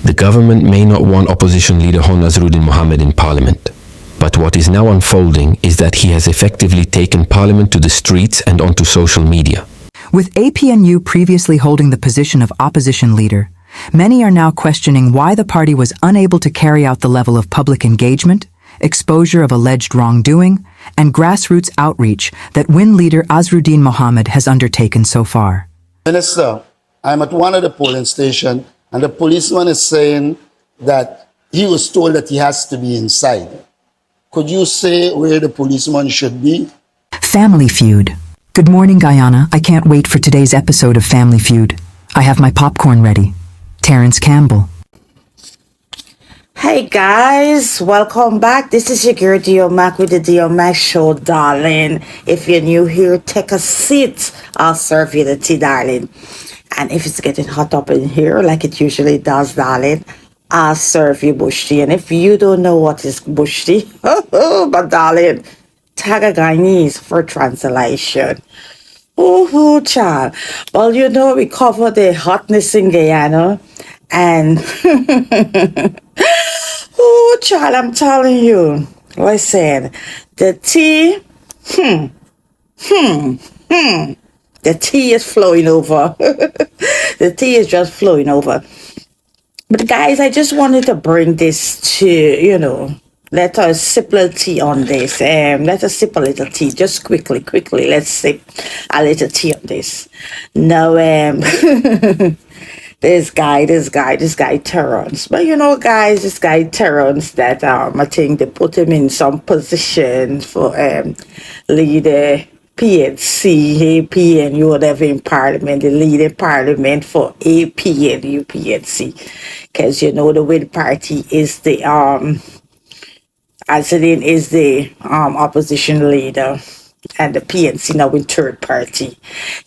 The government may not want opposition leader Hon Azruddin Mohammed in parliament, but what is now unfolding is that he has effectively taken parliament to the streets and onto social media. With APNU previously holding the position of opposition leader, many are now questioning why the party was unable to carry out the level of public engagement, exposure of alleged wrongdoing, and grassroots outreach that WIN leader Azruddin Mohammed has undertaken so far. Minister, I'm at one of the polling stations, and the policeman is saying that he was told that he has to be inside. Could you say where the policeman should be? Family Feud. Good morning, Guyana. I can't wait for today's episode of Family Feud. I have my popcorn ready. Terrence Campbell. Hey guys, welcome back. This is your girl Dio Mac with the Dio Mac Show, darling. If you're new here, take a seat. I'll serve you the tea, darling. And if it's getting hot up in here, like it usually does, darling, I'll serve you bush tea. And if you don't know what is bush tea, but darling, tag a Guyanese for translation. Oh, child. Well, you know, we cover the hotness in Guyana. And, oh, child, I'm telling you, listen, the tea, the tea is flowing over. The tea is just flowing over. But guys, I just wanted to bring this to, you know, let us sip a little tea on this. Let us sip a little tea. Just quickly. Let's sip a little tea on this. Now, this guy, Terrence. But you know, guys, this guy, Terrence, that I think they put him in some position for leader PNC, APNU, whatever in parliament, the leading parliament for APNU, PNC. Because you know, the Win party is the Azruddin is the opposition leader, and the PNC now in third party.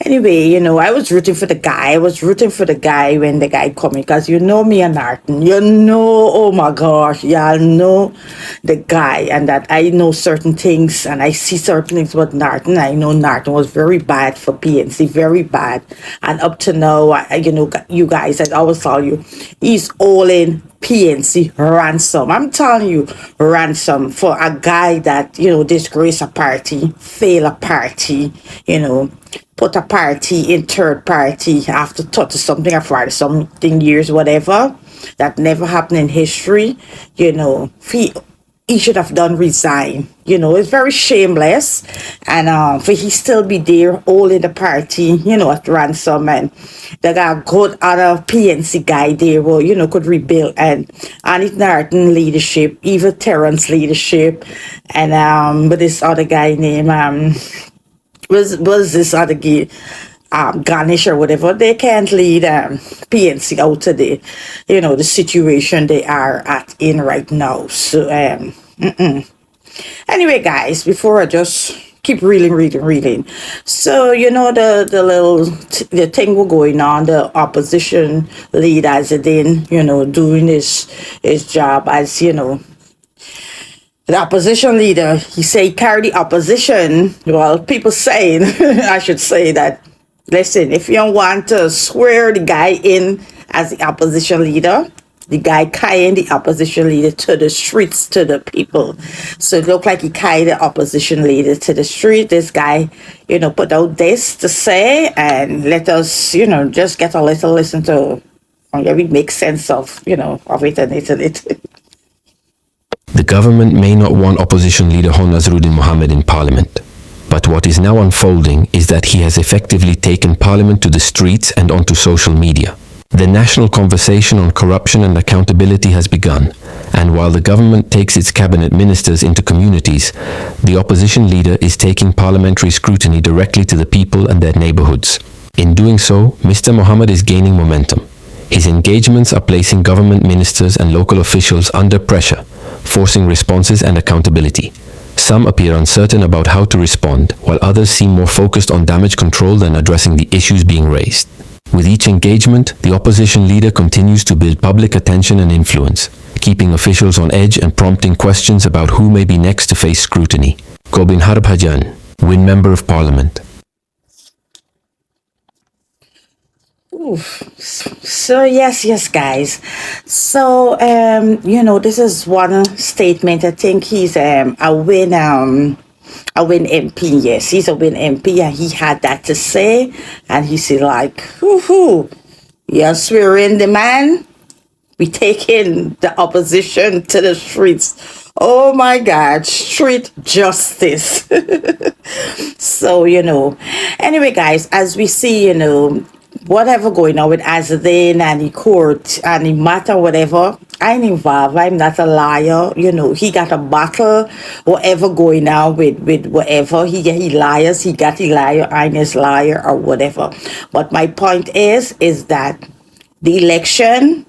Anyway, you know, I was rooting for the guy. I was rooting for the guy when the guy coming, because you know me and Norton. You know, oh my gosh, y'all know the guy, and that I know certain things, and I see certain things with Norton. I know Norton was very bad for PNC, very bad. And up to now, you know, you guys, I always tell you, he's all in PNC ransom. I'm telling you, ransom for a guy that, you know, disgrace a party, fail a party, you know, put a party in third party after 30 something or 40 something years, whatever. That never happened in history. You know, he should have done resign. You know, it's very shameless. And for he still be there all in the party, you know, at ransom, and they got good other PNC guy there who, you know, could rebuild, and Anit Norton leadership, even Terrence leadership, and but this other guy named was this other guy, Ganesh or whatever. They can't lead PNC out of the, you know, the situation they are in right now. So anyway, guys, before I just keep reading. So, you know, the thing was going on, the opposition leader Azruddin, you know, doing his job as, you know, the opposition leader. He say he carried the opposition. Well, people saying, I should say that, listen, if you don't want to swear the guy in as the opposition leader, the guy carrying the opposition leader to the streets, to the people. So it looked like he carried the opposition leader to the street. This guy, you know, put out this to say, and let us, you know, just get a little listen to, maybe make sense of, you know, of it and it. The government may not want opposition leader Hon Azruddin Mohammed in parliament, but what is now unfolding is that he has effectively taken parliament to the streets and onto social media. The national conversation on corruption and accountability has begun, and while the government takes its cabinet ministers into communities, the opposition leader is taking parliamentary scrutiny directly to the people and their neighborhoods. In doing so, Mr. Mohammed is gaining momentum. His engagements are placing government ministers and local officials under pressure, forcing responses and accountability. Some appear uncertain about how to respond, while others seem more focused on damage control than addressing the issues being raised. With each engagement, the opposition leader continues to build public attention and influence, keeping officials on edge and prompting questions about who may be next to face scrutiny. Gobin Harb Hajan, WIN Member of Parliament. So yes, guys. So this is one statement. I think he's a win MP. Yes, he's a win MP, and he had that to say, and he said like, "Hoo, you're swearing the man. We taking the opposition to the streets." Oh my God, street justice. So, anyway, guys, as we see, whatever going on with Azruddin and the court and the matter, whatever, I ain't involved. I'm not a liar. He got a battle, whatever going on with whatever. He liars, he got a liar, I'm his liar or whatever. But my point is that the election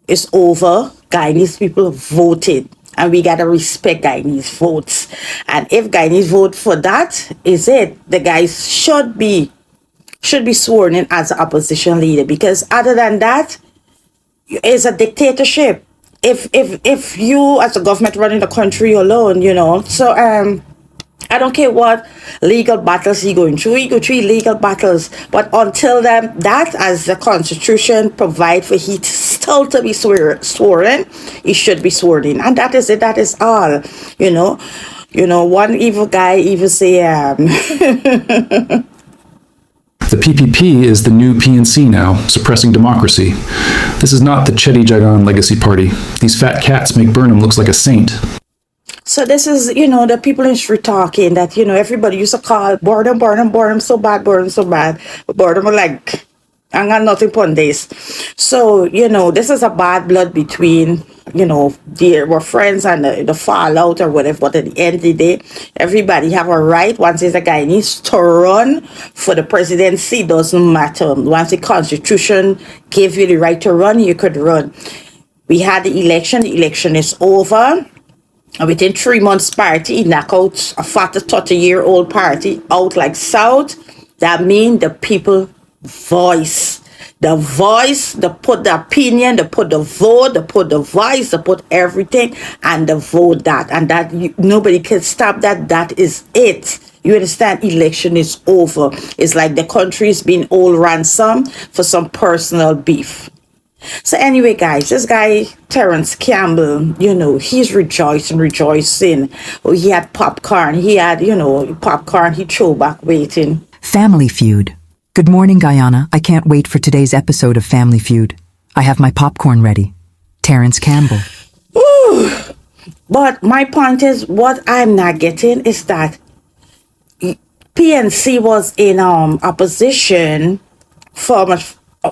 is over. Guyanese people voted, and we gotta respect Guyanese votes. And if Guyanese vote for that, is it? The guys should be sworn in as an opposition leader, because other than that, it's a dictatorship. If you as a government running the country alone, So I don't care what legal battles he going through. He go through legal battles, but until then, that as the Constitution provide for, he still to be sworn, he should be sworn in, and that is it. That is all. One evil guy even say, The PPP is the new PNC now, suppressing democracy. This is not the Chetty Jagan legacy party. These fat cats make Burnham looks like a saint. So this is, the people in the street talking that, everybody used to call boredom so bad, But boredom were like, I got nothing upon this. So, this is a bad blood between, they were friends and the fallout or whatever. But at the end of the day, everybody have a right. Once there's a guy needs to run for the presidency, doesn't matter. Once the Constitution gave you the right to run, you could run. We had the election is over. And within 3 months party, knock out a 40-30-year-old party out like South. That means the people voice. The voice, they put the opinion, they put the vote, they put the voice, they put everything, and they vote that. And that nobody can stop that. That is it. You understand? Election is over. It's like the country is being all ransom for some personal beef. So anyway, guys, this guy, Terrence Campbell, he's rejoicing. Oh, he had popcorn. He had, popcorn. He threw back waiting. Family Feud. Good morning, Guyana. I can't wait for today's episode of Family Feud. I have my popcorn ready. Terrence Campbell. Ooh. But my point is, what I'm not getting is that PNC was in opposition for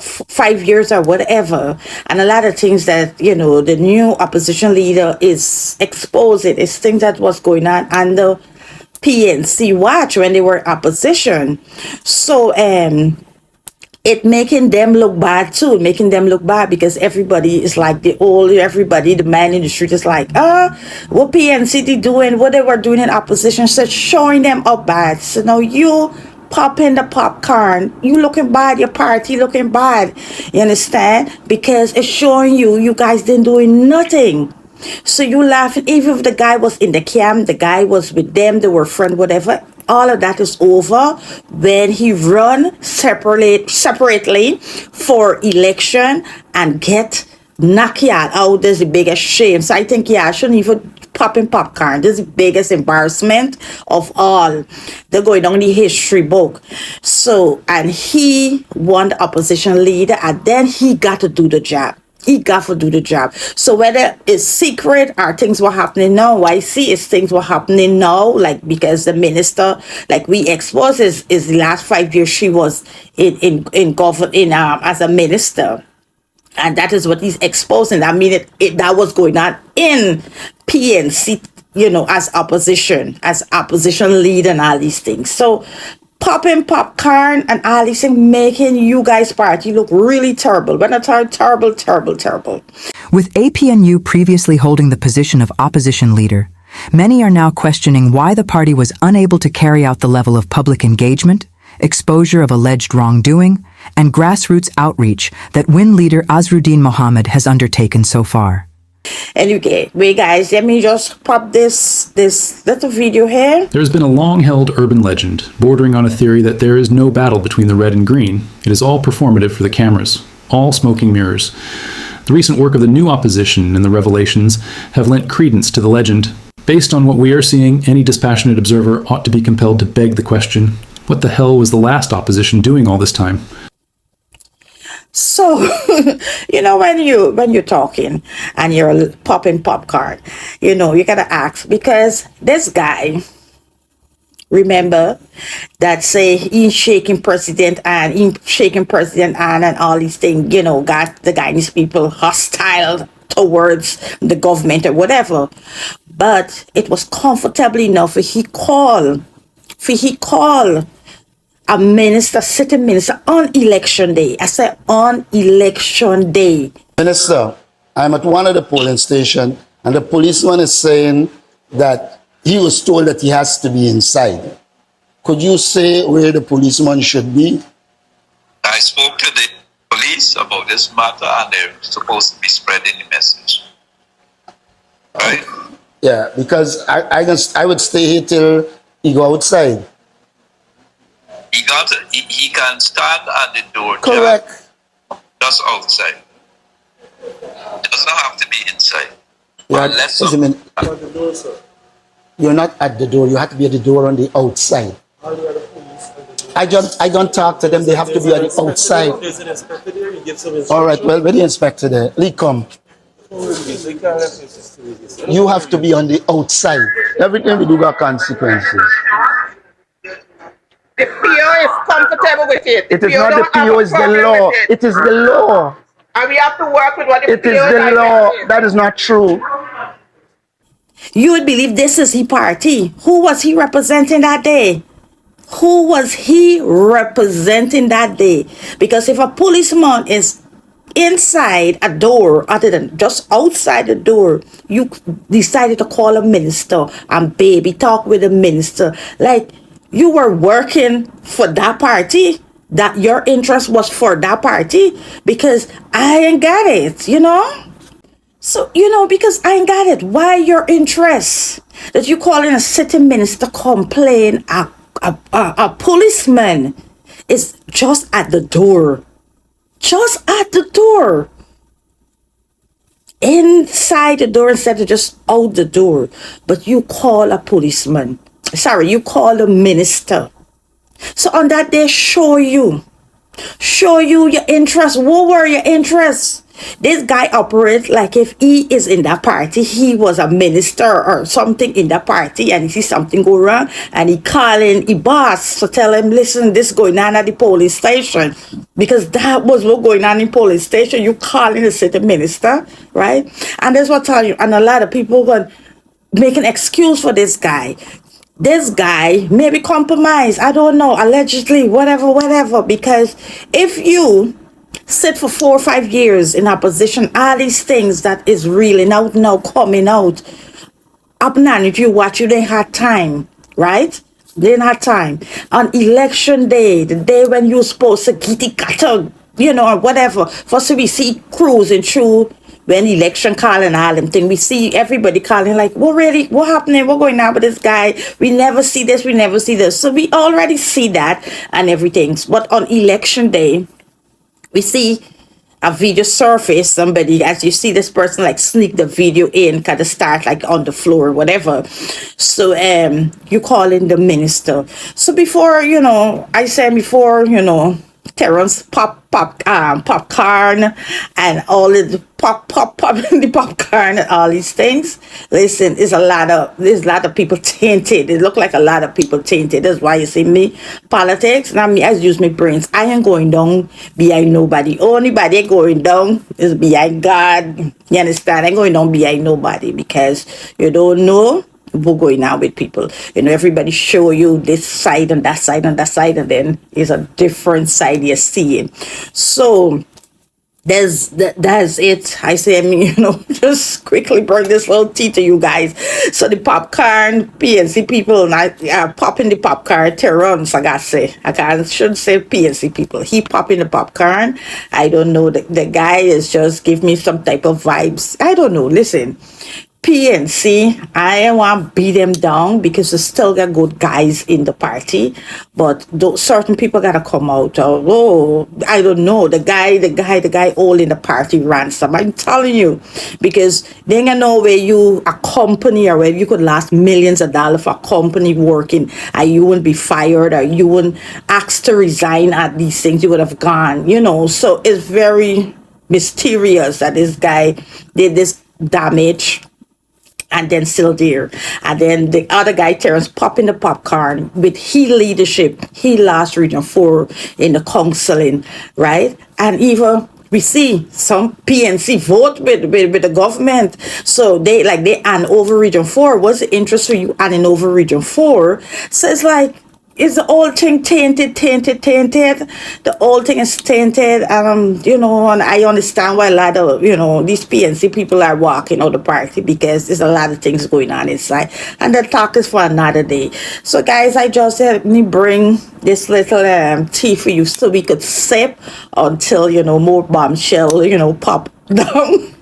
5 years or whatever, and a lot of things that the new opposition leader is exposing is things that was going on under PNC watch when they were opposition. So it making them look bad too, because everybody is like the man in the street is like, what PNC they doing, what they were doing in opposition, so showing them up bad. So now you popping the popcorn, you looking bad, your party looking bad, you understand? Because it's showing you guys didn't doing nothing. So you laughing, even if the guy was in the camp, the guy was with them, they were friends, whatever, all of that is over when he run separately for election and get knocked out. This is the biggest shame. So I think, I shouldn't even popping popcorn. This is the biggest embarrassment of all. They're going down the history book. So, and he won the opposition leader, and then he got to do the job. So whether it's secret or things were happening now, I see is things were happening now, like because the minister, like we exposed is the last 5 years she was in government as a minister. And that is what he's exposing. I mean, that was going on in PNC, as opposition leader and all these things. So popping popcorn and all these things, making you guys party look really terrible. When I tell terrible. With APNU previously holding the position of opposition leader, many are now questioning why the party was unable to carry out the level of public engagement, exposure of alleged wrongdoing, and grassroots outreach that WIN leader Azruddin Mohammed has undertaken so far. Anyway, wait guys, let me just pop this little video here. There has been a long-held urban legend, bordering on a theory that there is no battle between the red and green. It is all performative for the cameras, all smoking mirrors. The recent work of the new opposition and the revelations have lent credence to the legend. Based on what we are seeing, any dispassionate observer ought to be compelled to beg the question, what the hell was the last opposition doing all this time? So, when you're talking and you're popping popcorn, you gotta ask, because this guy, remember, that say he's shaking president and all these things, got the Guyanese people hostile towards the government or whatever. But it was comfortable enough for he call a minister, sitting minister, on election day. I said on election day. Minister, I'm at one of the polling stations, and the policeman is saying that he was told that he has to be inside. Could you say where the policeman should be? I spoke to the police about this matter, and they're supposed to be spreading the message. Right? Yeah, because I would stay here till he go outside. He can stand at the door. Correct. Just outside. It does not have to be inside. You're not at the door. You have to be at the door on the outside. I don't talk to them. They have to be on the outside. All right. Well, where the inspector there? Lee, come. You have to be on the outside. Everything we do got consequences. The PO is comfortable with it. It is not the PO, it's the law. It is the law. And we have to work with what the It PO is the law. directed. That is not true. You would believe this is his party. Who was he representing that day? Who was he representing that day? Because if a policeman is inside a door, other than just outside the door, you decided to call a minister and baby talk with a minister. Like, you were working for that party, that your interest was for that party, because I ain't got it, So, because I ain't got it. Why your interest? That you calling a sitting minister complain a policeman is just at the door. Just at the door. Inside the door instead of just out the door. But you call a policeman. Sorry, you call a minister. So on that day, show you your interests. What were your interests? This guy operates like if he is in that party, he was a minister or something in that party, and he sees something go wrong, and he calling his boss to tell him, listen, this going on at the police station. Because that was what going on in police station. You calling the city minister, right? And that's what I tell you. And a lot of people going make an excuse for this guy. This guy maybe compromised, I don't know, allegedly, whatever, because if you sit for 4 or 5 years in opposition, all these things that is really now coming out, up now, if you watch, you didn't have time, right? Didn't have time. On election day, the day when you're supposed to get it, or whatever, first we see cruising through when election calling all them thing, we see everybody calling like, what happening? What going on with this guy? We never see this. So we already see that and everything. But on election day, we see a video surface, somebody, as you see this person like sneak the video in, kind of start like on the floor, whatever. So you call in the minister. So before, I said before, Terrence popcorn and all the pop the popcorn and all these things. Listen, there's a lot of people tainted. It look like a lot of people tainted. That's why you see me politics. Now me, I use my brains. I ain't going down behind nobody. Only body going down is behind God. You understand? I ain't going down behind nobody, because you don't know what's going on with people. Everybody show you this side and that side and that side, and then it's a different side you're seeing. So That's it. I say, just quickly bring this little tea to you guys. So the popcorn, PNC people, and I popping the popcorn, Terrence, I gotta say. Should say PNC people. He popping the popcorn. I don't know. The guy is just give me some type of vibes. I don't know. Listen. PNC, I want to beat them down because they still got good guys in the party, but those certain people gotta come out. Oh, I don't know. The guy all in the party ransom. I'm telling you, because they ain't know where you a company or where you could last millions of dollars for a company working, and you wouldn't be fired or you wouldn't ask to resign at these things. You would have gone. So it's very mysterious that this guy did this damage and then still there. And then the other guy, Terrence, popping the popcorn with he leadership. He lost Region 4 in the counseling, right? And even we see some PNC vote with the government. So they and over Region 4. What's the interest for you and over Region 4? So it's like, is the whole thing tainted? The whole thing is tainted. And I understand why a lot of, these PNC people are walking out the party because there's a lot of things going on inside. And the talk is for another day. So guys, I just said, me bring this little tea for you so we could sip until, more bombshell, pop down.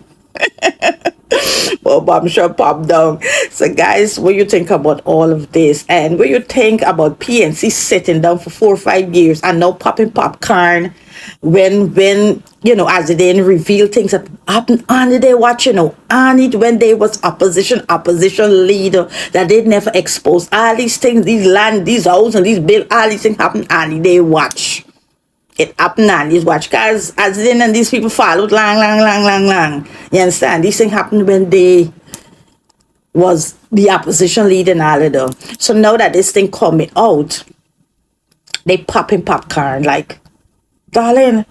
Well, bombshell pop down. So guys, what you think about all of this? And what you think about PNC sitting down for 4 or 5 years and now popping popcorn when as they didn't reveal things that happened on the day watch, on it when they was opposition leader that they never exposed all these things, these land, these houses, and these bill, all these things happen on the day watch. It happened on these watch, guys. As in, and these people followed long. You understand? These things happened when they was the opposition leader and all of them. So now that this thing coming out, they popping popcorn like, darling,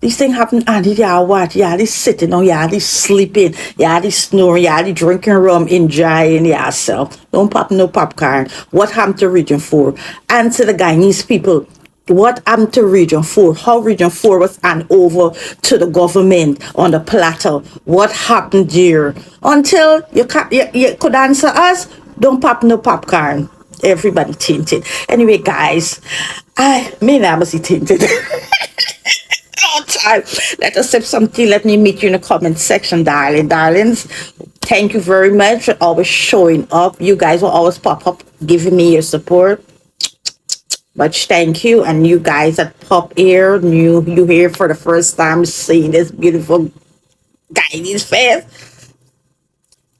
these things happen and yeah, what? Yeah, they sitting on, yeah, they sleeping, yeah, they snoring, yeah, they drinking rum, enjoying yourself. Don't pop no popcorn. What happened to Region 4? Answer the Guyanese people. What happened to Region 4? How Region 4 was handed over to the government on the platter? What happened there? Until you could answer us, don't pop no popcorn. Everybody tinted. Anyway, guys, I must be tinted. All time. Let us sip some tea. Let me meet you in the comment section, darlings. Thank you very much for always showing up. You guys will always pop up, giving me your support. Much thank you. And you guys that pop here, you here for the first time seeing this beautiful guy in his face.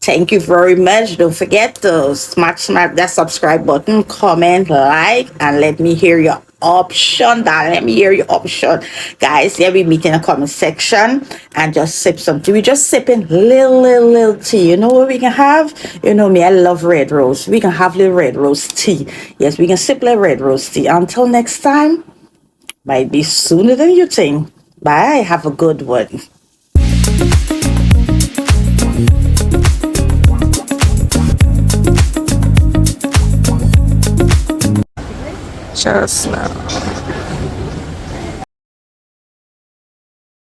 Thank you very much. Don't forget to smash that subscribe button, comment, like, and let me hear your option. Let me hear your option. Guys, yeah, we meet in the comment section and just sip some tea. We just sipping little tea. You know what we can have? You know me, I love red rose. We can have little red rose tea. Yes, we can sip little red rose tea. Until next time, might be sooner than you think. Bye. Have a good one. Just now.